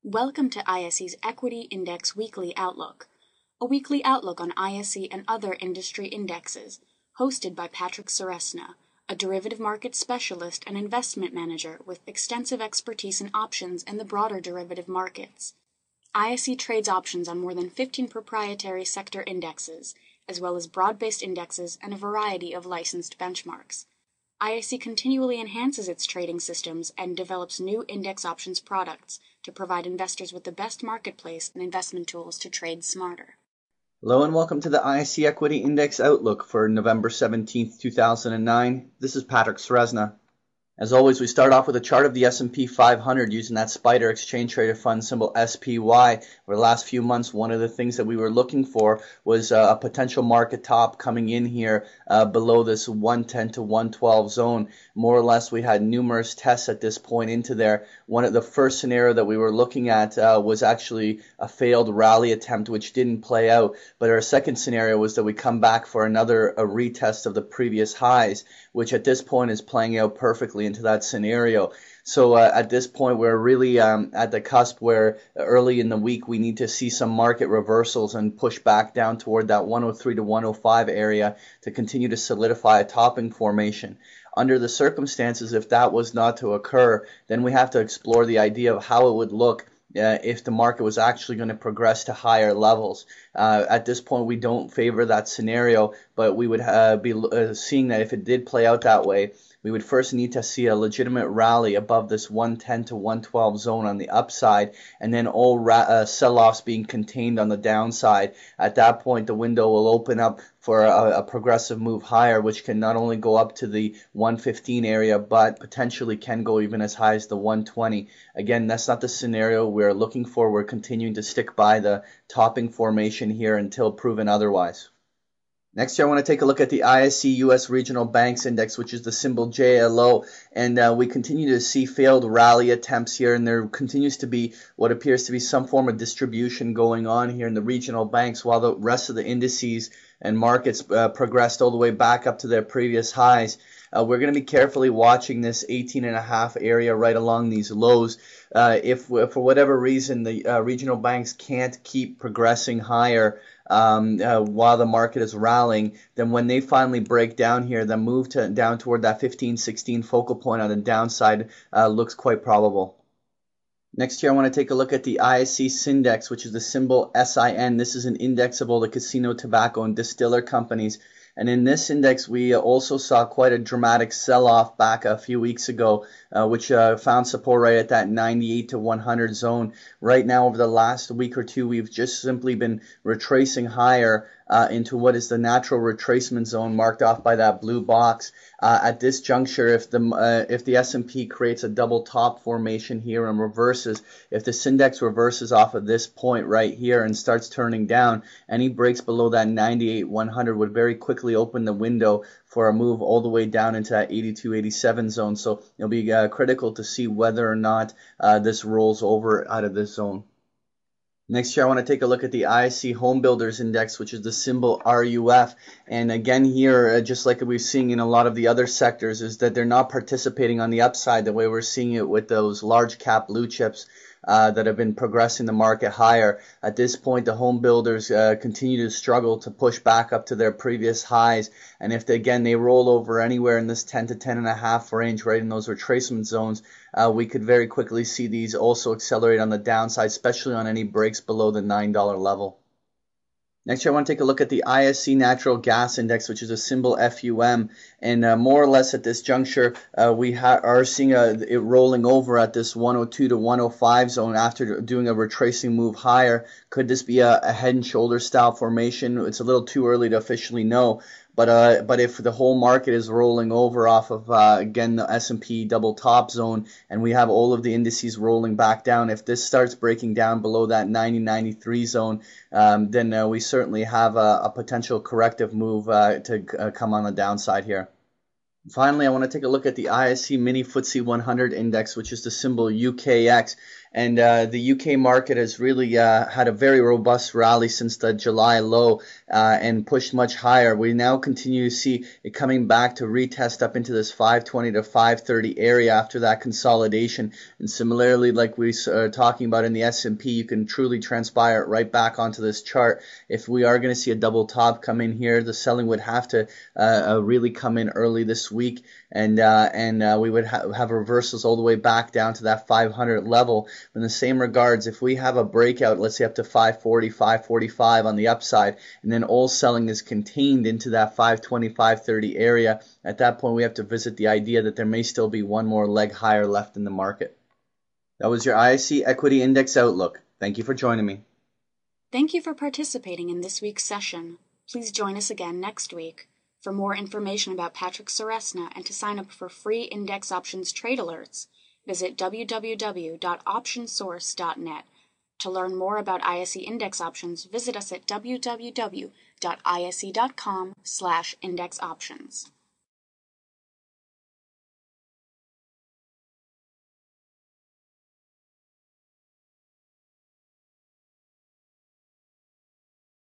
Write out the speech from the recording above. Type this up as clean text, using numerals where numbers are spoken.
Welcome to ISE's Equity Index Weekly Outlook, a weekly outlook on ISE and other industry indexes, hosted by Patrick Ceresna, a derivative market specialist and investment manager with extensive expertise in options and the broader derivative markets. ISE trades options on more than 15 proprietary sector indexes, as well as broad-based indexes and a variety of licensed benchmarks. ISE continually enhances its trading systems and develops new index options products to provide investors with the best marketplace and investment tools to trade smarter. Hello and welcome to the ISE Equity Index Outlook for November 17th, 2009. This is Patrick Ceresna. As always, we start off with a chart of the S&P 500 using that SPDR exchange traded fund symbol SPY. Over the last few months, one of the things that we were looking for was a potential market top coming in here below this 110 to 112 zone. More or less, we had numerous tests at this point into there. One of the first scenario that we were looking at was actually a failed rally attempt, which didn't play out. But our second scenario was that we come back for another retest of the previous highs, which at this point is playing out perfectly into that scenario. So at this point, we're really at the cusp where early in the week we need to see some market reversals and push back down toward that 103 to 105 area to continue to solidify a topping formation. Under the circumstances, if that was not to occur, then we have to explore the idea of how it would look if the market was actually going to progress to higher levels. At this point, we don't favor that scenario, but we would be seeing that if it did play out that way, we would first need to see a legitimate rally above this 110 to 112 zone on the upside, and then all sell-offs being contained on the downside. At that point, the window will open up for a progressive move higher, which can not only go up to the 115 area, but potentially can go even as high as the 120. Again, that's not the scenario we're looking for. We're continuing to stick by the topping formation here until proven otherwise. Next here, I want to take a look at the ISE US Regional Banks Index, which is the symbol JLO, and we continue to see failed rally attempts here, and there continues to be what appears to be some form of distribution going on here in the regional banks, while the rest of the indices and markets progressed all the way back up to their previous highs. We're going to be carefully watching this 18.5 area right along these lows. If for whatever reason the regional banks can't keep progressing higher while the market is rallying, then when they finally break down here, the move down toward that 15-16 focal point on the downside looks quite probable. Next here, I want to take a look at the ISE Syndex, which is the symbol SIN. This is an index of all the casino, tobacco, and distiller companies. And in this index, we also saw quite a dramatic sell-off back a few weeks ago, which found support right at that 98 to 100 zone. Right now, over the last week or two, we've just simply been retracing higher into what is the natural retracement zone marked off by that blue box. At this juncture, if the S&P creates a double top formation here and reverses, if the Syndex reverses off of this point right here and starts turning down, any breaks below that 98 100 would very quickly open the window for a move all the way down into that 82-87 zone. So it'll be critical to see whether or not this rolls over out of this zone. Next here, I want to take a look at the ISE Home Builders Index, which is the symbol RUF. And again here, just like we're seeing in a lot of the other sectors, is that they're not participating on the upside the way we're seeing it with those large cap blue chips that have been progressing the market higher. At this point, the home builders continue to struggle to push back up to their previous highs. And if they roll over anywhere in this 10 to 10.5 range, right in those retracement zones, we could very quickly see these also accelerate on the downside, especially on any breaks below the $9 level. Next here, I want to take a look at the ISE Natural Gas Index, which is a symbol FUM. And more or less at this juncture, we are seeing it rolling over at this 102 to 105 zone after doing a retracing move higher. Could this be a head and shoulder style formation? It's a little too early to officially know. But if the whole market is rolling over off of, again, the S&P double top zone, and we have all of the indices rolling back down, if this starts breaking down below that 90-93 zone, then we certainly have a potential corrective move to come on the downside here. Finally, I want to take a look at the ISE Mini FTSE 100 Index, which is the symbol UKX. And the UK market has really had a very robust rally since the July low and pushed much higher. We now continue to see it coming back to retest up into this 520 to 530 area after that consolidation. And similarly, like we are talking about in the S&P, you can truly transpire it right back onto this chart. If we are going to see a double top come in here, the selling would have to really come in early this week, and we would have reversals all the way back down to that 500 level. In the same regards, if we have a breakout, let's say up to 540, 545 on the upside, and then all selling is contained into that 520, 530 area, at that point we have to visit the idea that there may still be one more leg higher left in the market. That was your ISE Equity Index Outlook. Thank you for joining me. Thank you for participating in this week's session. Please join us again next week. For more information about Patrick Ceresna and to sign up for free index options trade alerts, visit www.optionsource.net. To learn more about ISE index options, visit us at www.ise.com/indexoptions.